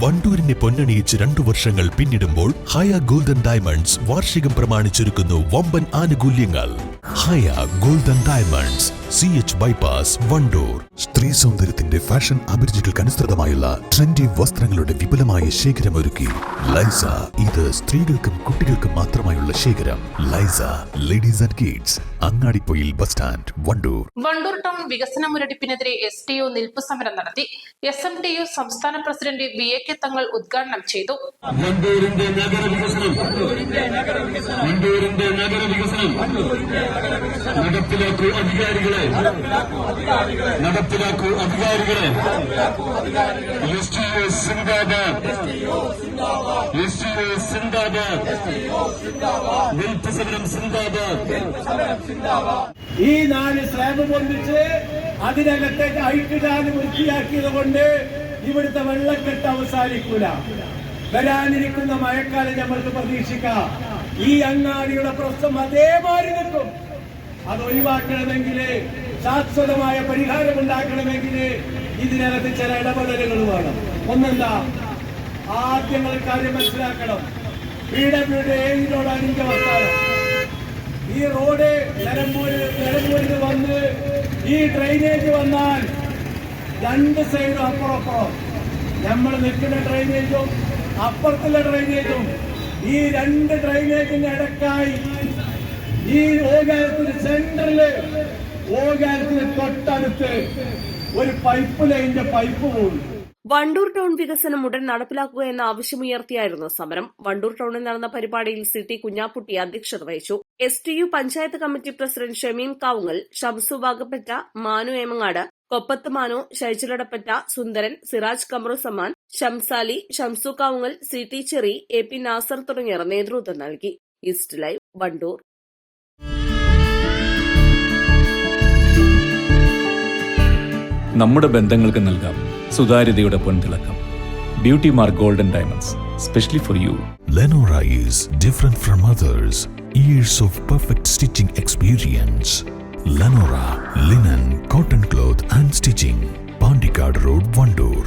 വണ്ടൂരിനെ പൊന്നണിയിച്ച് 2 വർഷങ്ങൾ പിന്നിടുമ്പോൾ ഹയ golden diamonds വാർഷികം പ്രമാണിച്ചൊരുക്കുന്നു വമ്പൻ ആനുകൂല്യങ്ങൾ. Haya golden diamonds, CH bypass, Wandoor. സ്ത്രീ സൗന്ദര്യത്തിന്റെ ഫാഷൻ അഭിരുചികൾക്കനുസൃതമായുള്ള ട്രെൻഡി വസ്ത്രങ്ങളുടെ വിപുലമായ ശേഖരമൊരുക്കി ലൈസ. ഇത് സ്ത്രീകൾക്കും കുട്ടികൾക്കും മാത്രമായുള്ള ശേഖരം. ലൈസ ladies and kids, Angadipoyil bus stand, Wandoor. Wandoor town വികസന മുരടിപ്പിനെതിരെ STU നിൽപ്പ് സമരം നടത്തി. SMTU സംസ്ഥാന പ്രസിഡന്റ് VK തങ്ങൾ ഉദ്ഘാടനം ചെയ്തു. വണ്ടൂരിന്റെ നഗരവികസനം നടപ്പിലാക്കൂ അധികാരികളെ, നടപ്പിലാക്കൂ അധികാരികളെ. STU സിന്ദാബാദ്, STU സിന്ദാബാദ്, നിൽപ്പ് സമരം സിന്ദാബാദ്. ഈ 4 സ്ലാബ് പൊന്തിച്ച് അതിനകത്തേക്ക് ഹൈറ്റിടാൻ വൃത്തിയാക്കിയത് കൊണ്ട് ഇവിടുത്തെ വെള്ളക്കെട്ട് അവസാനിക്കൂല. വരാനിരിക്കുന്ന മഴക്കാലം നമ്മൾക്ക് പ്രതീക്ഷിക്കാം. ഈ അങ്ങാടിയുടെ പ്രശ്നം അതേമാതിരി നിൽക്കും. അത് ഒഴിവാക്കണമെങ്കിൽ, ശാശ്വതമായ പരിഹാരം ഉണ്ടാക്കണമെങ്കിൽ ഇതിനകത്ത് ചില ഇടപെടലുകൾ വേണം. ഒന്നെന്താ, ആദ്യങ്ങൾ കാര്യം മനസ്സിലാക്കണം. PWD ഏഴിനോടാണ് എനിക്ക് വർത്താനം. ഈ റോഡ് നിലമ്പൂരിൽ വന്ന് ഈ ഡ്രെയിനേജ് വന്നാൽ 2 സൈഡും അപ്പുറം നമ്മൾ നിൽക്കുന്ന ഡ്രെയിനേജും അപ്പുറത്തുള്ള ഡ്രെയിനേജും, ഈ 2 ഡ്രെയിനേജിന്റെ ഇടക്കായി ഈ ഓകാലത്തിന് സെന്ററില്, ഓകാലത്തിന് തൊട്ടടുത്ത് ഒരു പൈപ്പ് ലൈനിന്റെ പൈപ്പ് പോകും. വണ്ടൂർ ടൗൺ വികസനം ഉടൻ നടപ്പിലാക്കുക എന്ന ആവശ്യമുയർത്തിയായിരുന്നു സമരം. വണ്ടൂർ ടൗണിൽ നടന്ന പരിപാടിയിൽ CT കുഞ്ഞാപ്പുട്ടി അധ്യക്ഷത വഹിച്ചു. STU panchayat committee president Shameem Kavungal, Shamsu Vagappatta, Manu Emangad, Koppath Manu, ഷൈജുലടപ്പറ്റ, സുന്ദരൻ, സിറാജ് കമറുസമാൻ, ഷംസാലി, ഷംസു കാവുങ്ങൽ, CT ചെറി, AP നാസർ തുടങ്ങിയവർ നേതൃത്വം നൽകി. East live, Wandoor. നമ്മുടെ ബന്ധങ്ങൾക്ക് നൽകാം സുതാര്യതയുടെ പൊൻതിളക്കം. Beauty mark golden diamonds, specially for you. Lenora is different from others. Years of perfect stitching experience. Lenora linen, cotton cloth and stitching. Pandikad Road, Vandoor.